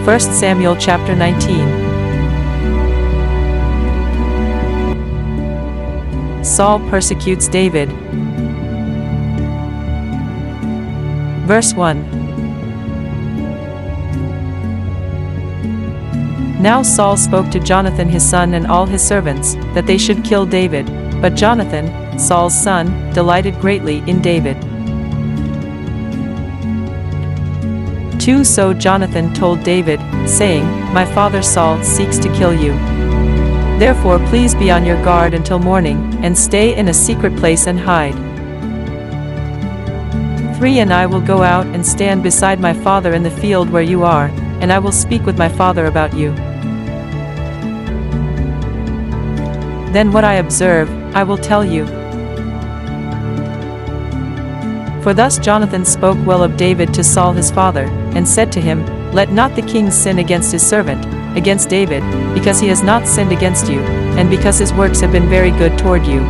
1 Samuel chapter 19. Saul persecutes David. Verse 1. Now Saul spoke to Jonathan his son and all his servants, that they should kill David. But Jonathan, Saul's son, delighted greatly in David. 2. So Jonathan told David, saying, My father Saul seeks to kill you. Therefore please be on your guard until morning, and stay in a secret place and hide. 3. And I will go out and stand beside my father in the field where you are, and I will speak with my father about you. Then what I observe, I will tell you. For thus Jonathan spoke well of David to Saul his father, and said to him, Let not the king sin against his servant, against David, because he has not sinned against you, and because his works have been very good toward you.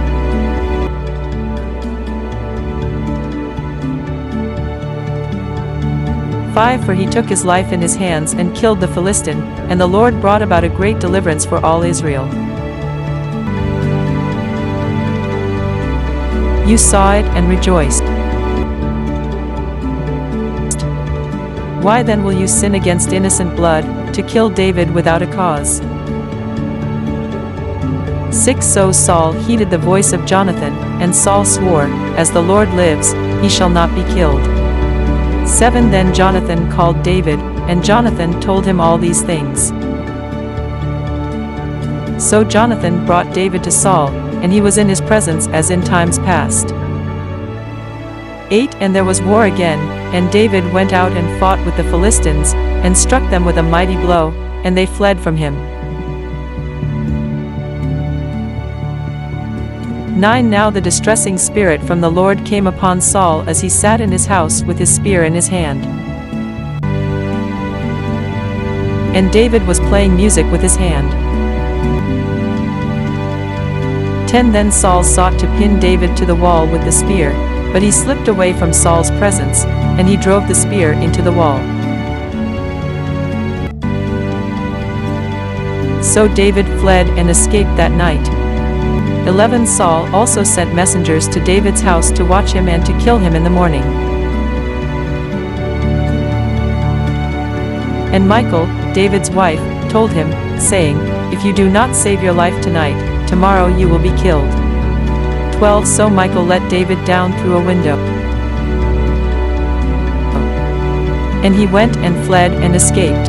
5. For he took his life in his hands and killed the Philistine, and the Lord brought about a great deliverance for all Israel. You saw it and rejoiced. Why then will you sin against innocent blood, to kill David without a cause? 6. So Saul heeded the voice of Jonathan, and Saul swore, As the Lord lives, he shall not be killed. 7. Then Jonathan called David, and Jonathan told him all these things. So Jonathan brought David to Saul, and he was in his presence as in times past. 8. And there was war again, and David went out and fought with the Philistines, and struck them with a mighty blow, and they fled from him. 9. Now the distressing spirit from the Lord came upon Saul as he sat in his house with his spear in his hand. And David was playing music with his hand. 10. Then Saul sought to pin David to the wall with the spear, but he slipped away from Saul's presence, and he drove the spear into the wall. So David fled and escaped that night. 11. Saul also sent messengers to David's house to watch him and to kill him in the morning. And Michal, David's wife, told him, saying, If you do not save your life tonight, tomorrow you will be killed. 12. So Michal let David down through a window. And he went and fled and escaped.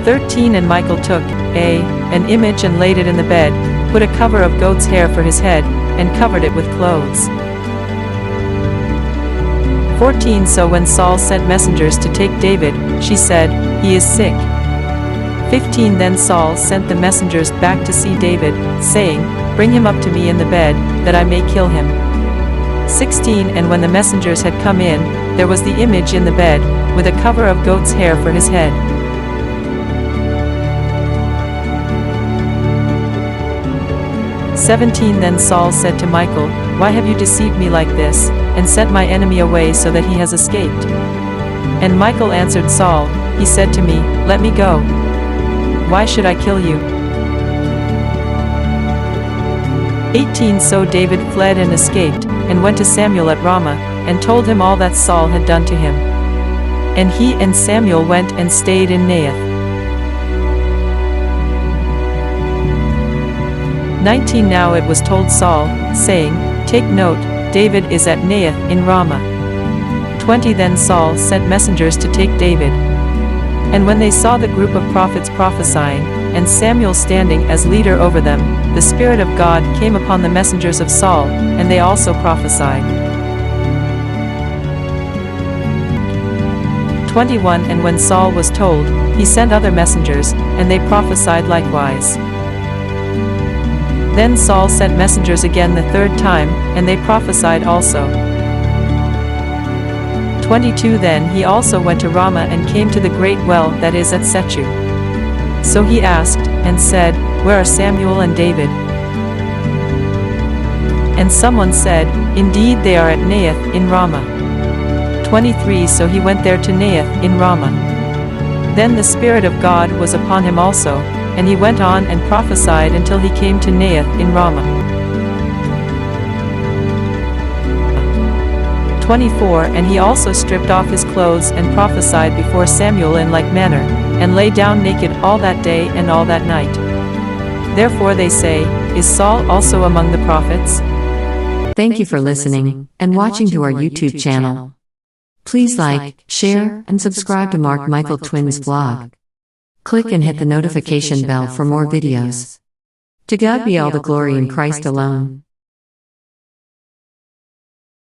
13. And Michal took an image and laid it in the bed, put a cover of goat's hair for his head, and covered it with clothes. 14. So when Saul sent messengers to take David, she said, He is sick. 15. Then Saul sent the messengers back to see David, saying, Bring him up to me in the bed, that I may kill him. 16. And when the messengers had come in, there was the image in the bed, with a cover of goat's hair for his head. 17. Then Saul said to Michal, Why have you deceived me like this, and sent my enemy away so that he has escaped? And Michal answered Saul, He said to me, Let me go. Why should I kill you? 18. So David fled and escaped, and went to Samuel at Ramah, and told him all that Saul had done to him. And he and Samuel went and stayed in Naioth. 19. Now it was told Saul, saying, Take note, David is at Naioth in Ramah. 20. Then Saul sent messengers to take David. And when they saw the group of prophets prophesying, and Samuel standing as leader over them, the Spirit of God came upon the messengers of Saul, and they also prophesied. 21. And when Saul was told, he sent other messengers, and they prophesied likewise. Then Saul sent messengers again the third time, and they prophesied also. 22. Then he also went to Ramah and came to the great well that is at Sechu. So he asked, and said, Where are Samuel and David? And someone said, Indeed they are at Naioth in Ramah. 23 So he went there to Naioth in Ramah. Then the Spirit of God was upon him also, and he went on and prophesied until he came to Naioth in Ramah. 24 And he also stripped off his clothes and prophesied before Samuel in like manner, and lay down naked all that day and all that night. Therefore they say, Is Saul also among the prophets? Thank you for listening and watching to our YouTube channel. Please like, share, and subscribe to Mark Michael Twins vlog. Click and hit the notification bell for more videos. To God be all the glory in Christ alone.